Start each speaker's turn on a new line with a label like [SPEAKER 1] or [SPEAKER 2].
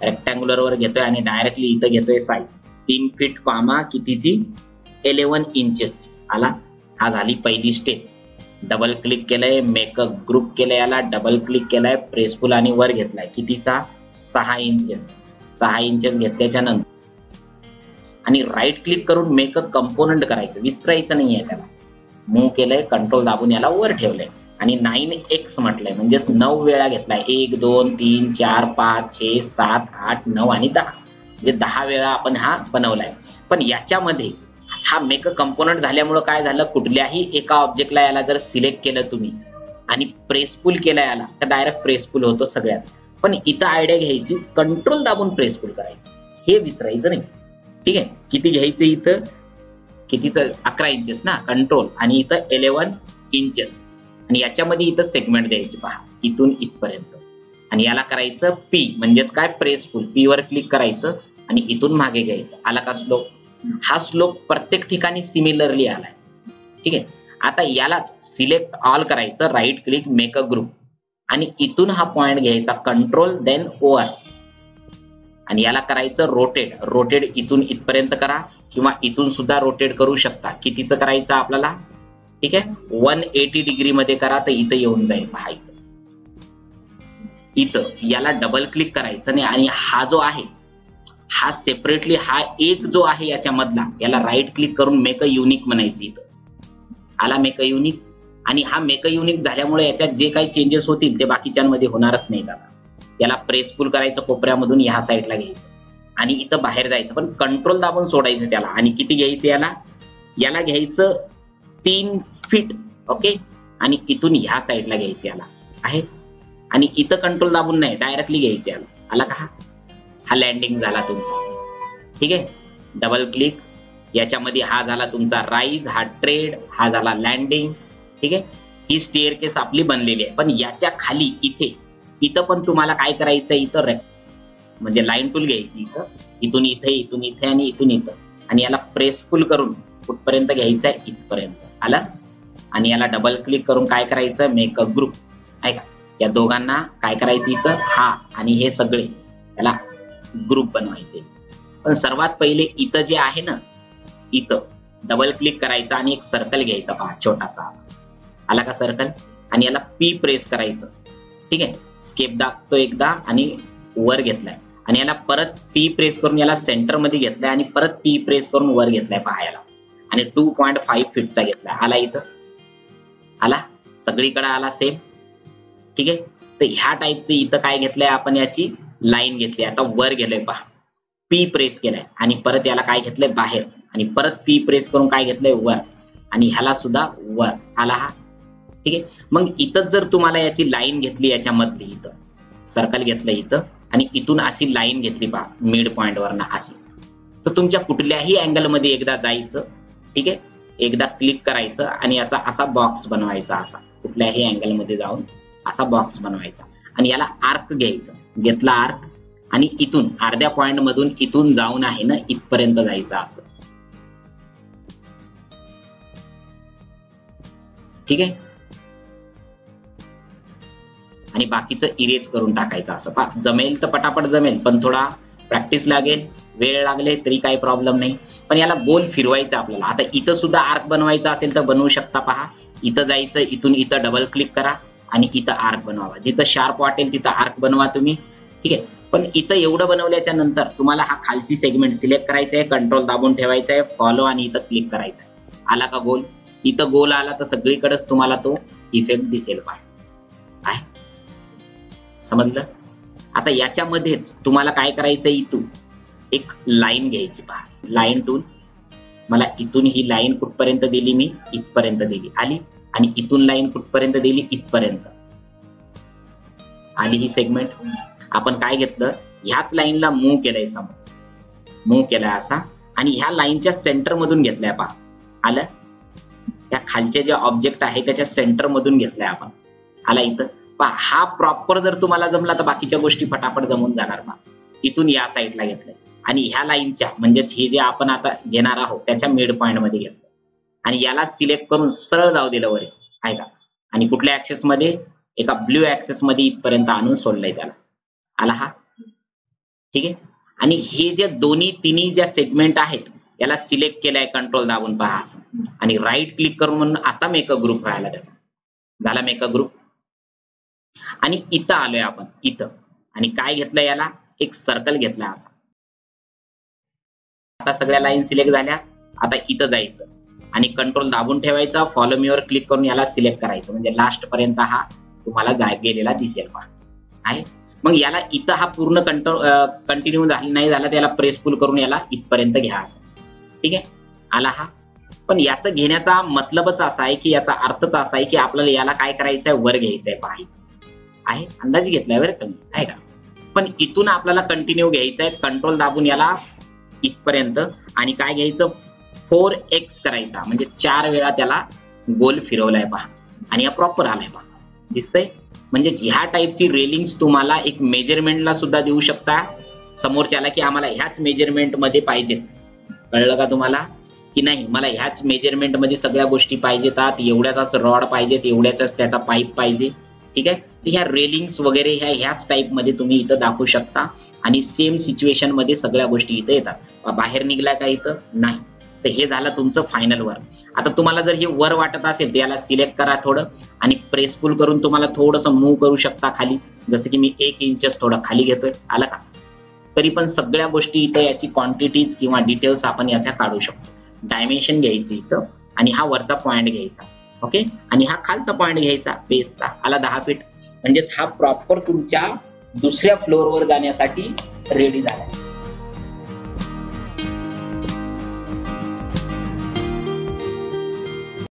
[SPEAKER 1] Rectangular वर घेतोय आणि डायरेक्टली इथं घेतोय साईज 3 फीट कॉमा कितीची 11 इंचेसची. आला, हा झाली पहिली स्टेप. डबल क्लिक केलंय, मेकअप ग्रुप केलंय, याला डबल क्लिक केलंय, प्रेसफुल आणि वर घेतलाय कितीचा 6 इंचेस. 6 इंचेस घेतल्याच्या नंतर आणि राईट क्लिक करून मेकअप कंपोनंट करायचं, विसरायचं नाहीये त्याला. मूव्ह केलंय, कंट्रोल दाबून याला वर ठेवलंय आणि 9x म्हटलंय म्हणजेच 9 वेळा घेतलाय. 1 2 3 4 5 6 7 8 9 आणि 10 म्हणजे 10 वेळा आपण हा बनवलाय. पण याच्यामध्ये हा मेकअप कंपोनंट झाल्यामुळे काय झालं, कुठल्याही एका ऑब्जेक्टला याला जर सिलेक्ट केलं तुम्ही आणि प्रेसफुल केला याला तर डायरेक्ट प्रेसफुल होतो सगळ्याच. पण इथं आयडिया घ्यायची, कंट्रोल दाबून प्रेसफुल करायचं, हे विसरायचं नाही. ठीक आहे, किती घ्यायचं इथं, कितीचं 11 इंचेस ना कंट्रोल, आणि इथं 11 इंचेस आणि याच्यामध्ये इथं सेगमेंट द्यायची पहा इथून इथपर्यंत. आणि याला करायचं P म्हणजेच काय प्रेसफुल. P वर क्लिक करायचं आणि इथून मागे घ्यायचं. आला का स्लोप? हा स्लोप प्रत्येक ठिकाणी सिमिलरली आलाय. ठीक आहे, आता यालाच सिलेक्ट ऑल करायचं, right click make a group आणि इथून हा पॉइंट घ्यायचा कंट्रोल देन ओव्हर आणि याला करायचं रोटेट. रोटेट इथून इथपर्यंत करा किंवा इथून सुद्धा रोटेट करू शकता. कितीचं करायचं आपल्याला? ठीक आहे, 180 डिग्री मध्ये करा तर इथं येऊन जाईल पहा. इथं याला डबल क्लिक करायचं नाही आणि हा जो आहे हा सेपरेटली हा एक जो आहे याच्यामधला याला राईट क्लिक करून मेक अ युनिक म्हणायचं. इथं आला मेक अ युनिक आणि हा मेक अ युनिक झाल्यामुळे याच्यात जे काही चेंजेस होतील ते बाकीच्यांमध्ये होणारच नाहीत. आता याला प्रेसफुल करायचं, कोपऱ्यामधून ह्या साईडला घ्यायचं आणि इथं बाहेर जायचं, पण कंट्रोल दाबून सोडायचं त्याला. आणि किती घ्यायचं याला? याला घ्यायचं 3 फीट. ओके, आणि इथून ह्या साईडला घ्यायचं याला आहे आणि इथं कंट्रोल दाबून नाही, डायरेक्टली घ्यायचं याला. आला का? हा लँडिंग झाला तुमचा. ठीक आहे, डबल क्लिक, याच्यामध्ये हा झाला तुमचा राईज, हा ट्रेड, हा झाला लँडिंग. ठीक आहे, ही स्टेअरकेस आपली बनलेली आहे. पण याच्या खाली इथं पण तुम्हाला काय करायचं, इथं म्हणजे लाईन टूल घ्यायची, इथून इथे, इथून इथे आणि इथून इथं, आणि याला प्रेसफुल करून कुठपर्यंत घ्यायचं आहे, इथपर्यंत. आला, आणि याला डबल क्लिक करून काय करायचं, मेक अ ग्रुप. ऐका, या दोघांना काय करायचं, इथं हा आणि हे सगळे याला ग्रुप बनवायचे. पण सर्वात पहिले इथं जे आहे ना, इथं डबल क्लिक करायचं आणि एक सर्कल घ्यायचा पहा छोटासा. आला का सर्कल? आणि याला P प्रेस करायचं. ठीक आहे, स्केप दाबतो एकदा आणि वर घेतलाय आणि याला परत P प्रेस करून याला सेंटर मध्ये घेतलाय आणि परत P प्रेस करून वर घेतलाय पहा याला, आणि 2.5 फीटचा घेतलाय. आला इथं? आला, सगळीकडे आला सेम. ठीक आहे, तर ह्या टाईपचं इथं काय घेतलंय आपण, याची लाईन घेतली. आता वर गेलोय पहा, P प्रेस केलाय आणि परत याला काय घेतलंय बाहेर आणि परत P प्रेस करून काय घेतलंय वर आणि ह्याला सुद्धा वर. आला हा? ठीक आहे, मग इथं जर तुम्हाला याची लाईन घेतली, याच्यामधली इथं सर्कल घेतलं इथं आणि इथून अशी लाईन घेतली पहा मिड पॉइंट वरना अशी, तर तुमच्या कुठल्याही अँगल मध्ये एकदा जायचं. ठीक आहे, एकदा क्लिक करायचं आणि याचा असा बॉक्स बनवायचा, असा कुठल्याही अँगल मध्ये जाऊन असा बॉक्स बनवायचा आणि याला आर्क घ्यायचं. घेतला आर्क आणि इथून अर्ध्या पॉइंट मधून इथून जाऊन आहे ना इथपर्यंत जायचं असं. ठीक आहे, आणि बाकीचं इरेज करून टाकायचं असं. पहा, जमेल तर पटापट जमेल, पण थोडा प्रॅक्टिस लागेल, वेळ लागले तरी काही प्रॉब्लेम नाही. पण याला गोल फिरवायचं आपल्याला. आता इथं सुद्धा आर्क बनवायचा असेल तर बनवू शकता. पहा, इथं जायचं, इथून इथं डबल क्लिक करा आणि इथं आर्क बनवा. जिथं शार्प वाटेल तिथं आर्क बनवा तुम्ही. ठीक आहे, पण इथं एवढं बनवल्याच्या नंतर तुम्हाला हा खालची सेगमेंट सिलेक्ट करायचा आहे, कंट्रोल दाबून ठेवायचा आहे, फॉलो आणि इथं क्लिक करायचं आहे. आला का गोल? इथं गोल आला तर सगळीकडेच तुम्हाला तो इफेक्ट दिसेल. आहे, समजलं? आता याच्यामध्येच तुम्हाला काय करायचं, इथून एक लाईन घ्यायची. पहा, लाईन टूल, मला इथून ही लाईन कुठपर्यंत दिली, मी इथपर्यंत दिली, आली, आणि इथून लाईन कुठपर्यंत दिली, इथपर्यंत आली ही सेगमेंट. आपण काय घेतलं, ह्याच लाईनला मूव्ह केलंय, समोर मूव्ह केलाय असा, आणि ह्या लाईनच्या सेंटर मधून घेतलाय. पहा, आलं? त्या खालचे जे ऑब्जेक्ट आहे त्याच्या सेंटर मधून घेतलाय आपण. आला इथं? पहा, हा प्रॉपर जर तुम्हाला जमला तर बाकीच्या गोष्टी फटाफट जमून जाणार. पहा, इथून या साईडला घेतलंय आणि ह्या लाईनच्या म्हणजेच हे जे आपण आता घेणार आहोत त्याच्या मिड पॉइंट मध्ये घेतलं आणि याला सिलेक्ट करून सरळ जाऊ दिलं वर, आहे का? आणि कुठल्या ऍक्सेस मध्ये, एका ब्ल्यू ऍक्सेस मध्ये इथपर्यंत आणून सोडलंय त्याला. आला हा? ठीक आहे. आणि हे जे दोन्ही तिन्ही ज्या सेगमेंट आहेत याला सिलेक्ट केलाय कंट्रोल दाबून पहा असं, आणि राईट क्लिक करून म्हणून आता मेक अ ग्रुप व्हायला त्याचा झाला मेक अ ग्रुप. आणि इथं आलोय आपण इथं, आणि काय घेतलं याला एक सर्कल घेतला असा. आता सगळ्या लाईन सिलेक्ट झाल्या. आता इथं जायचं आणि कंट्रोल दाबून ठेवायचा, फॉलो मी वर क्लिक करून याला सिलेक्ट करायचं, म्हणजे लास्ट पर्यंत हा तुम्हाला गेलेला दिसेल पहा आहे. मग याला इथं हा पूर्ण कंटिन्यू नाही झाला त्याला प्रेस पुल करून याला इथपर्यंत घ्या असं. ठीक आहे, आला हा. पण याचं घेण्याचा मतलबच असा आहे की याचा अर्थच असा आहे की आपल्याला याला काय करायचंय वर घ्यायचंय पहा आहे. अंदाज घेतलाय बरं कमी आहे का. पण इथून आपल्याला कंटिन्यू घ्यायचंय, कंट्रोल दाबून याला इथपर्यंत, आणि काय घ्यायचं 4x करायचा, म्हणजे 4 वेळा त्याला गोल फिरवलाय पहा, आणि हा प्रॉपर आलाय पहा दिसतंय. म्हणजे ह्या टाईपची रेलिंग्स तुम्हाला एक मेजरमेंटला सुद्धा देऊ शकता समोरच्याला की आम्हाला ह्याच मेजरमेंट मध्ये पाहिजेत. कळलं का तुम्हाला की नाही, मला ह्याच मेजरमेंट मध्ये सगळ्या गोष्टी पाहिजेत, एवढ्याचाच रॉड पाहिजेत, एवढ्याचाच त्याचा पाईप पाहिजे. ठीक आहे, ह्या रेलिंग्स वगैरे ह्याच टाईप मध्ये तुम्ही इथं दाखवू शकता, आणि सेम सिच्युएशन मध्ये सगळ्या गोष्टी इथं येतात. बाहेर निघलाय का इथं नाही. तर हे झालं तुमचं फायनल वर. आता तुम्हाला जर हे वर वाटत असेल तर याला सिलेक्ट करा थोडं, आणि प्रेस पुल करून तुम्हाला थोडंसं मूव्ह करू शकता खाली, जसं की मी 1 इंचेस थोडं खाली घेतोय. आलं का. तरी पण सगळ्या गोष्टी इथं याची क्वांटिटीज किंवा डिटेल्स आपण याच्या काढू शकतो. डायमेन्शन घ्यायची इथं, आणि हा वरचा पॉइंट घ्यायचा. ओके, आणि हा खालचा पॉइंट घ्यायचा बेसचा, आला 10 फीट. म्हणजेच हा प्रॉपर तुमच्या दुसऱ्या फ्लोअरवर जाण्यासाठी रेडी झाला.